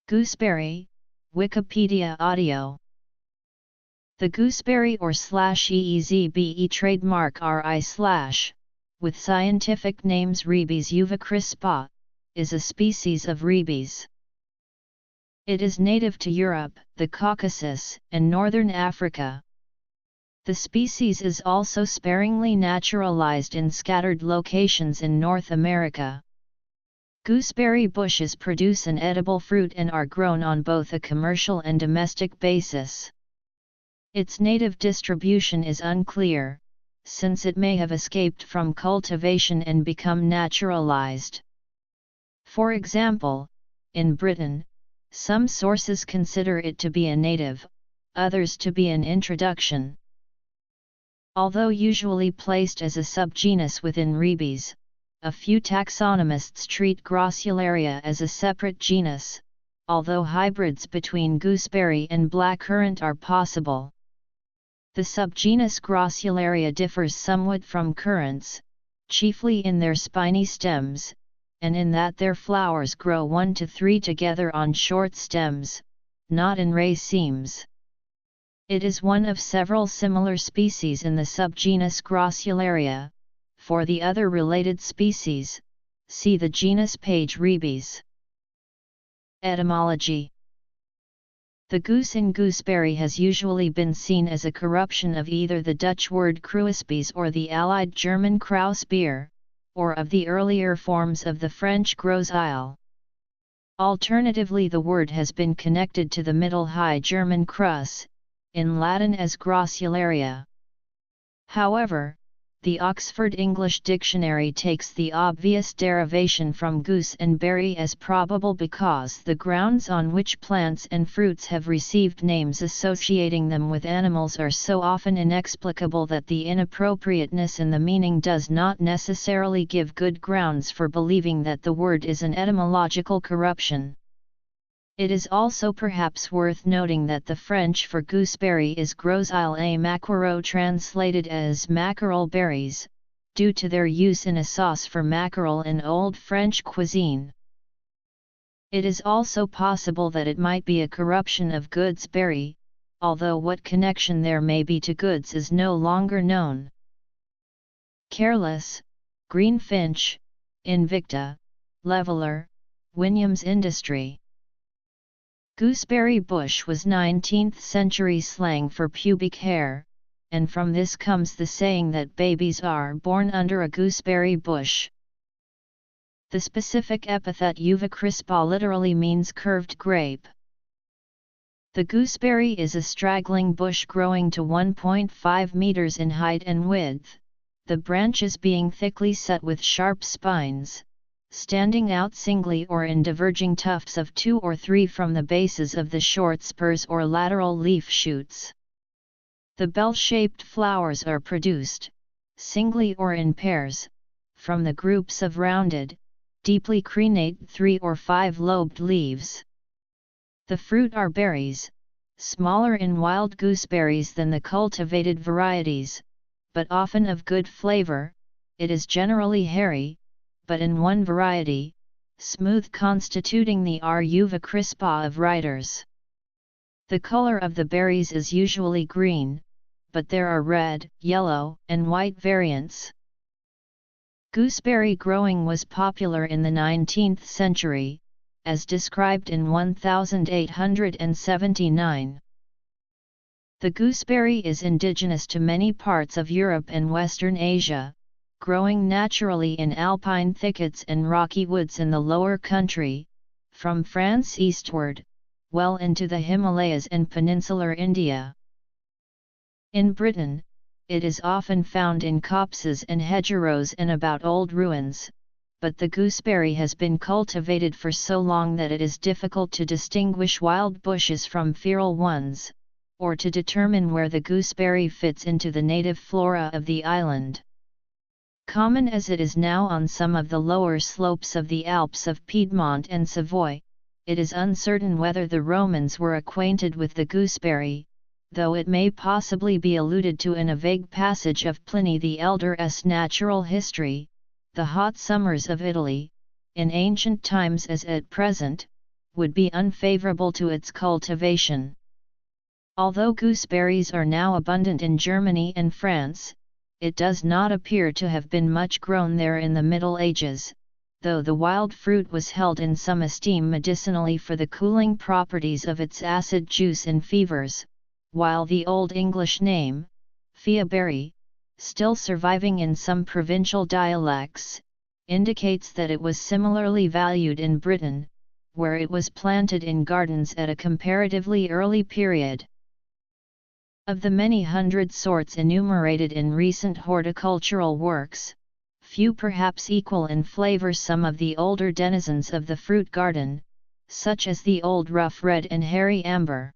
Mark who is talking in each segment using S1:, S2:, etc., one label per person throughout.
S1: Gooseberry, Wikipedia audio. The gooseberry or /eezbe trademark /, with scientific names Ribes uvicrispa, is a species of Ribes. It is native to Europe, the Caucasus, and northern Africa. The species is also sparingly naturalized in scattered locations in North America. Gooseberry bushes produce an edible fruit and are grown on both a commercial and domestic basis. Its native distribution is unclear, since it may have escaped from cultivation and become naturalized. For example, in Britain, some sources consider it to be a native, others to be an introduction. Although usually placed as a subgenus within Ribes, a few taxonomists treat Grossularia as a separate genus, although hybrids between gooseberry and blackcurrant are possible. The subgenus Grossularia differs somewhat from currants, chiefly in their spiny stems, and in that their flowers grow 1 to 3 together on short stems, not in racemes. It is one of several similar species in the subgenus Grossularia. For the other related species, see the genus page Ribes. Etymology. The goose in gooseberry has usually been seen as a corruption of either the Dutch word kruisbees or the allied German Krausbeer, or of the earlier forms of the French Gros Isle. Alternatively, the word has been connected to the Middle High German Krus, in Latin as Grossularia. However, the Oxford English Dictionary takes the obvious derivation from goose and berry as probable because the grounds on which plants and fruits have received names associating them with animals are so often inexplicable that the inappropriateness in the meaning does not necessarily give good grounds for believing that the word is an etymological corruption. It is also perhaps worth noting that the French for gooseberry is gros isle à maquereau, translated as mackerel berries, due to their use in a sauce for mackerel in Old French cuisine. It is also possible that it might be a corruption of gooseberry, although what connection there may be to goods is no longer known. Careless, greenfinch, invicta, leveler, Williams industry. Gooseberry bush was 19th century slang for pubic hair, and from this comes the saying that babies are born under a gooseberry bush. The specific epithet uvicrispa literally means curved grape. The gooseberry is a straggling bush growing to 1.5 meters in height and width, the branches being thickly set with sharp spines, standing out singly or in diverging tufts of 2 or 3 from the bases of the short spurs or lateral leaf shoots. The bell-shaped flowers are produced, singly or in pairs, from the groups of rounded, deeply crenate 3 or 5 lobed leaves. The fruit are berries, smaller in wild gooseberries than the cultivated varieties, but often of good flavor. It is generally hairy, but in one variety, smooth, constituting the R. uvicrispa of writers. The color of the berries is usually green, but there are red, yellow, and white variants. Gooseberry growing was popular in the 19th century, as described in 1879. The gooseberry is indigenous to many parts of Europe and Western Asia, growing naturally in alpine thickets and rocky woods in the lower country, from France eastward, well into the Himalayas and peninsular India. In Britain, it is often found in copses and hedgerows and about old ruins, but the gooseberry has been cultivated for so long that it is difficult to distinguish wild bushes from feral ones, or to determine where the gooseberry fits into the native flora of the island. Common as it is now on some of the lower slopes of the Alps of Piedmont and Savoy, it is uncertain whether the Romans were acquainted with the gooseberry, though it may possibly be alluded to in a vague passage of Pliny the Elder's Natural History. The hot summers of Italy, in ancient times as at present, would be unfavorable to its cultivation. Although gooseberries are now abundant in Germany and France, it does not appear to have been much grown there in the Middle Ages, though the wild fruit was held in some esteem medicinally for the cooling properties of its acid juice in fevers, while the Old English name, fiaberry, still surviving in some provincial dialects, indicates that it was similarly valued in Britain, where it was planted in gardens at a comparatively early period. Of the many hundred sorts enumerated in recent horticultural works, few perhaps equal in flavor some of the older denizens of the fruit garden, such as the old rough red and hairy amber.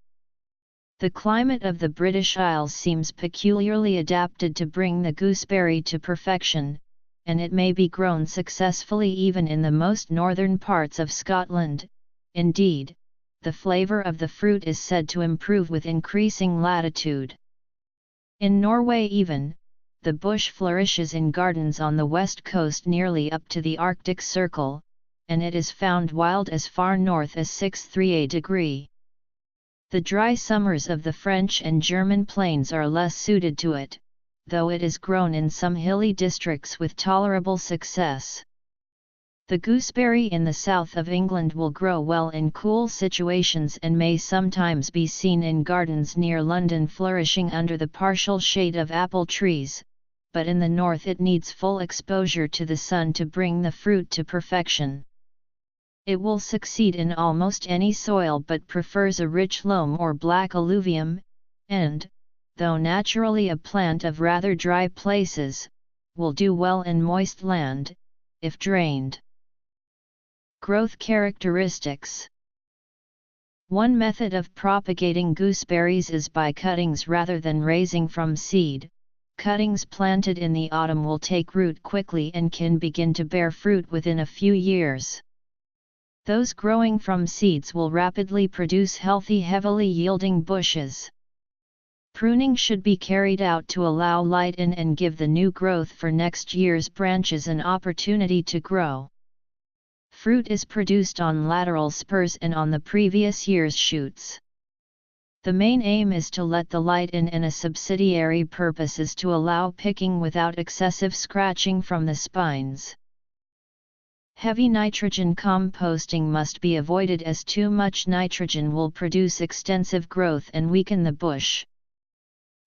S1: The climate of the British Isles seems peculiarly adapted to bring the gooseberry to perfection, and it may be grown successfully even in the most northern parts of Scotland. Indeed, the flavor of the fruit is said to improve with increasing latitude. In Norway even, the bush flourishes in gardens on the west coast nearly up to the Arctic Circle, and it is found wild as far north as 6°. The dry summers of the French and German plains are less suited to it, though it is grown in some hilly districts with tolerable success. The gooseberry in the south of England will grow well in cool situations and may sometimes be seen in gardens near London flourishing under the partial shade of apple trees, but in the north it needs full exposure to the sun to bring the fruit to perfection. It will succeed in almost any soil but prefers a rich loam or black alluvium, and, though naturally a plant of rather dry places, will do well in moist land, if drained. Growth characteristics. One method of propagating gooseberries is by cuttings rather than raising from seed. Cuttings planted in the autumn will take root quickly and can begin to bear fruit within a few years. Those growing from seeds will rapidly produce healthy, heavily yielding bushes. Pruning should be carried out to allow light in and give the new growth for next year's branches an opportunity to grow. Fruit is produced on lateral spurs and on the previous year's shoots. The main aim is to let the light in, and a subsidiary purpose is to allow picking without excessive scratching from the spines. Heavy nitrogen composting must be avoided as too much nitrogen will produce extensive growth and weaken the bush.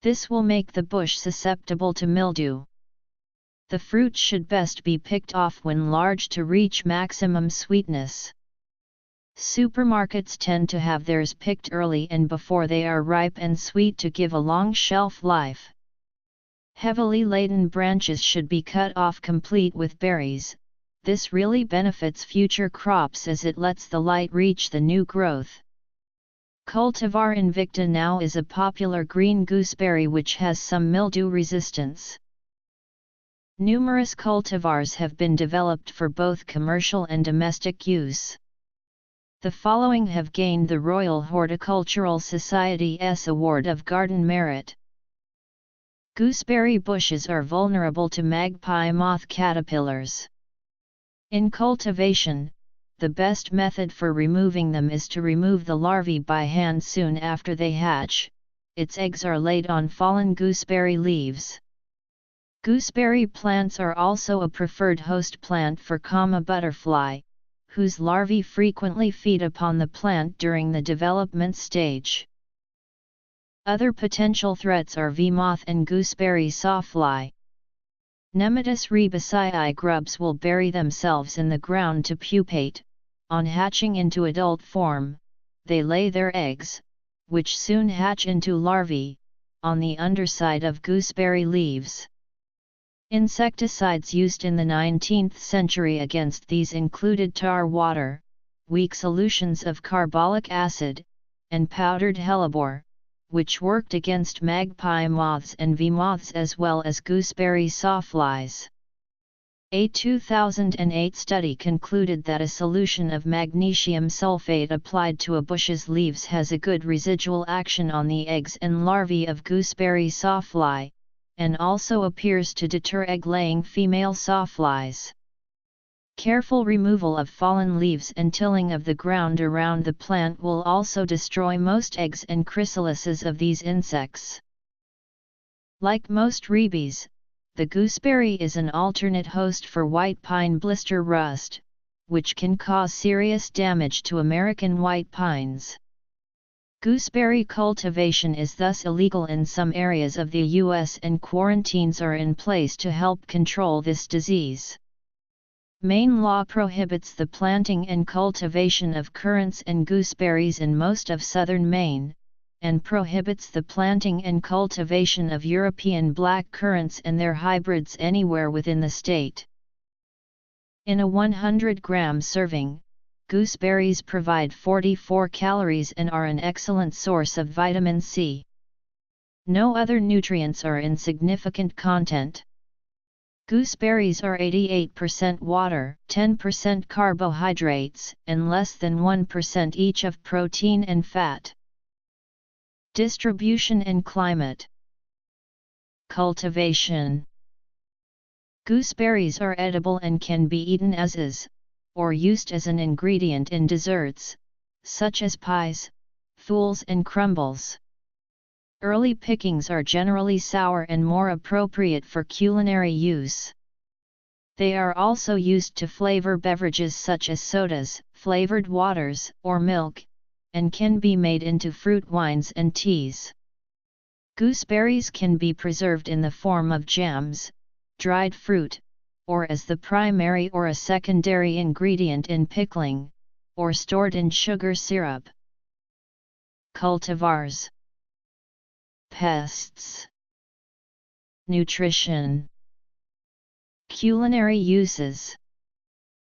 S1: This will make the bush susceptible to mildew. The fruit should best be picked off when large to reach maximum sweetness. Supermarkets tend to have theirs picked early and before they are ripe and sweet to give a long shelf life. Heavily laden branches should be cut off complete with berries. This really benefits future crops as it lets the light reach the new growth. Cultivar Invicta now is a popular green gooseberry which has some mildew resistance. Numerous cultivars have been developed for both commercial and domestic use. The following have gained the Royal Horticultural Society's Award of Garden Merit. Gooseberry bushes are vulnerable to magpie moth caterpillars. In cultivation, the best method for removing them is to remove the larvae by hand soon after they hatch. Its eggs are laid on fallen gooseberry leaves. Gooseberry plants are also a preferred host plant for comma butterfly, whose larvae frequently feed upon the plant during the development stage. Other potential threats are V-moth and gooseberry sawfly. Nematous rebecii grubs will bury themselves in the ground to pupate. On hatching into adult form, they lay their eggs, which soon hatch into larvae, on the underside of gooseberry leaves. Insecticides used in the 19th century against these included tar water, weak solutions of carbolic acid, and powdered hellebore, which worked against magpie moths and V-moths as well as gooseberry sawflies. A 2008 study concluded that a solution of magnesium sulfate applied to a bush's leaves has a good residual action on the eggs and larvae of gooseberry sawfly, and also appears to deter egg-laying female sawflies. Careful removal of fallen leaves and tilling of the ground around the plant will also destroy most eggs and chrysalises of these insects. Like most rebies, the gooseberry is an alternate host for white pine blister rust, which can cause serious damage to American white pines. Gooseberry cultivation is thus illegal in some areas of the U.S. and quarantines are in place to help control this disease. Maine law prohibits the planting and cultivation of currants and gooseberries in most of southern Maine, and prohibits the planting and cultivation of European black currants and their hybrids anywhere within the state. In a 100-gram serving, gooseberries provide 44 calories and are an excellent source of vitamin C. No other nutrients are in significant content. Gooseberries are 88% water, 10% carbohydrates, and less than 1% each of protein and fat. Distribution and climate. Cultivation. Gooseberries are edible and can be eaten as is, or used as an ingredient in desserts, such as pies, fools and crumbles. Early pickings are generally sour and more appropriate for culinary use. They are also used to flavor beverages such as sodas, flavored waters, or milk, and can be made into fruit wines and teas. Gooseberries can be preserved in the form of jams, dried fruit, or as the primary or a secondary ingredient in pickling, or stored in sugar syrup. Cultivars. Pests. Nutrition. Culinary uses.